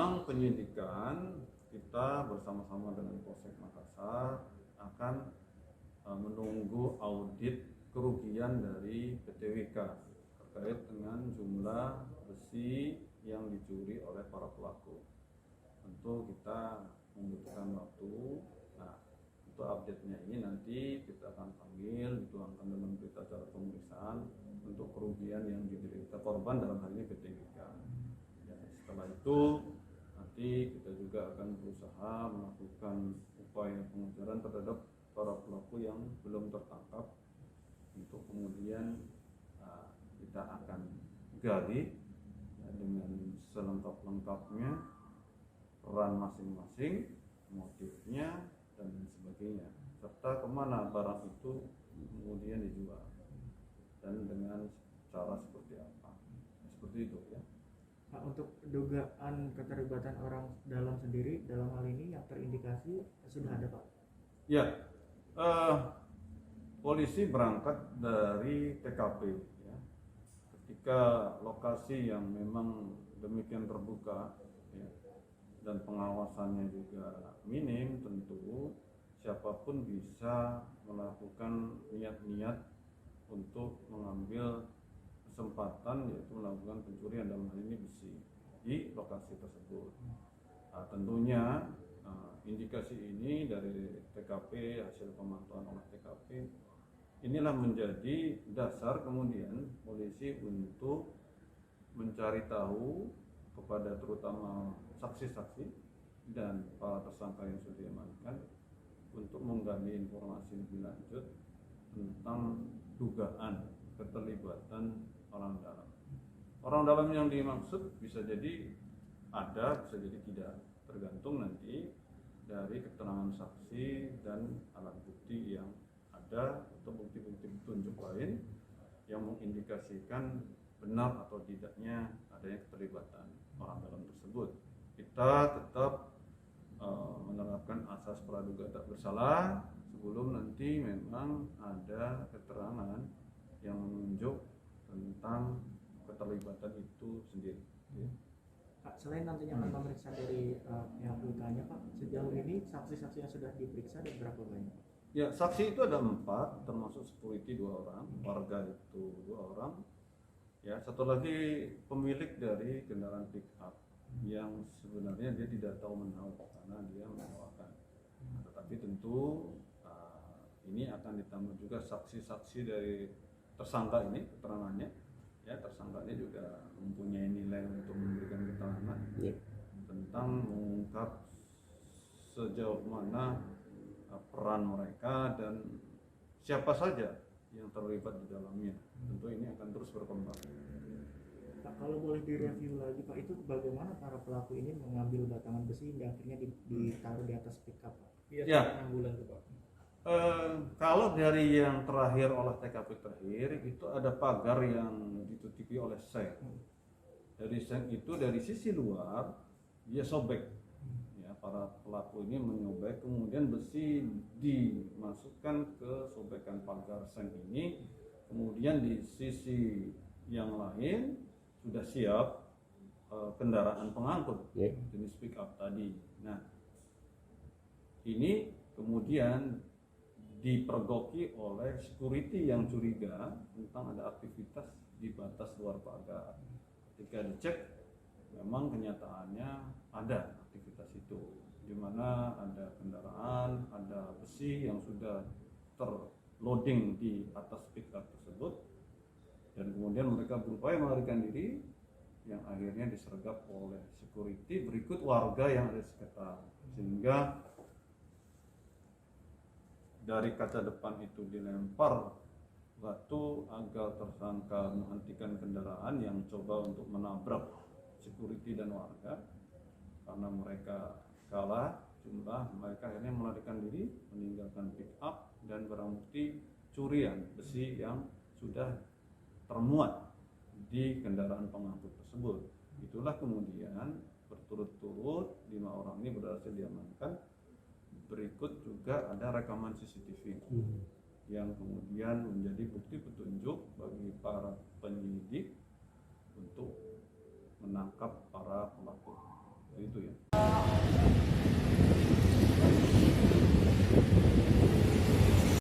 memang penyidikan kita bersama-sama dengan Polsek Makassar akan menunggu audit kerugian dari PTWK terkait dengan jumlah besi yang dicuri oleh para pelaku. Tentu kita membutuhkan waktu. Nah, untuk update-nya ini nanti kita akan panggil, dituangkan dalam berita acara pemeriksaan untuk kerugian yang diderita korban, dalam hal ini PTWK. Ya, setelah itu nanti kita juga akan berusaha melakukan upaya pengejaran terhadap para pelaku yang belum tertangkap, untuk kemudian kita akan gali ya, dengan selengkap-lengkapnya peran masing-masing, motifnya dan sebagainya, serta kemana barang itu kemudian dijual dan dengan cara seperti apa. Seperti itu ya. Nah, untuk dugaan keterlibatan orang dalam sendiri dalam hal ini yang terindikasi sudah ada, Pak? Ya, polisi berangkat dari TKP ya. Ketika lokasi yang memang demikian terbuka ya, dan pengawasannya juga minim, tentu siapapun bisa melakukan niat-niat untuk mengambil kesempatan, yaitu melakukan pencurian, dalam hal ini besi, di lokasi tersebut. Nah, tentunya indikasi ini dari TKP, hasil pemantauan olah TKP, inilah menjadi dasar kemudian polisi untuk mencari tahu kepada terutama saksi-saksi dan para tersangka yang sudah diamankan untuk menggali informasi lebih lanjut tentang dugaan keterlibatan orang dalam. Orang dalam yang dimaksud bisa jadi ada, bisa jadi tidak, tergantung nanti dari keterangan saksi dan alat bukti yang ada atau bukti-bukti petunjuk lain yang mengindikasikan benar atau tidaknya adanya keterlibatan orang dalam tersebut. Kita tetap menerapkan asas praduga tak bersalah sebelum nanti memang ada keterangan yang menunjuk tentang keterlibatan itu sendiri. Pak, selain nantinya akan pemeriksaan dari pihak WK-nya, Pak, sejauh ini saksi-saksi yang sudah diperiksa ada berapa banyak? Ya, saksi itu ada 4, termasuk security 2 orang, warga itu 2 orang. Ya, satu lagi pemilik dari kendaraan pick up yang sebenarnya dia tidak tahu menahu karena dia menyewakan. Tetapi tentu ini akan ditambah juga saksi-saksi dari tersangka ini, keterangannya. Ya, tersangkanya juga mempunyai nilai untuk memberikan keterangan tentang mengungkap sejauh mana peran mereka dan siapa saja yang terlibat di dalamnya. Tentu ini akan terus berkembang. Pak, kalau boleh direview lagi, Pak, itu bagaimana para pelaku ini mengambil batangan besi hingga akhirnya ditaruh di atas pickup, Pak? Ya. 6 bulan tuh, Pak. Kalau dari yang terakhir olah TKP terakhir itu ada pagar yang ditutupi oleh seng. Dari seng itu dari sisi luar dia sobek. Ya, para pelaku ini menyobek, kemudian besi dimasukkan ke sobekan pagar seng ini. Kemudian di sisi yang lain sudah siap kendaraan pengangkut jenis pick up tadi. Nah, ini kemudian dipergoki oleh security yang curiga tentang ada aktivitas di batas luar pagar. Ketika dicek, memang kenyataannya ada aktivitas itu, di mana ada kendaraan, ada besi yang sudah terloading di atas pickup tersebut, dan kemudian mereka berupaya melarikan diri, yang akhirnya disergap oleh security berikut warga yang ada di sekitar, sehingga dari kaca depan itu dilempar batu agar tersangka menghentikan kendaraan yang coba untuk menabrak security dan warga. Karena mereka kalah jumlah, mereka akhirnya melarikan diri, meninggalkan pick up dan barang bukti curian besi yang sudah termuat di kendaraan pengangkut tersebut. Itulah kemudian berturut-turut 5 orang ini berhasil diamankan. Berikut juga ada rekaman CCTV yang kemudian menjadi bukti petunjuk bagi para penyidik untuk menangkap para pelaku. itu ya.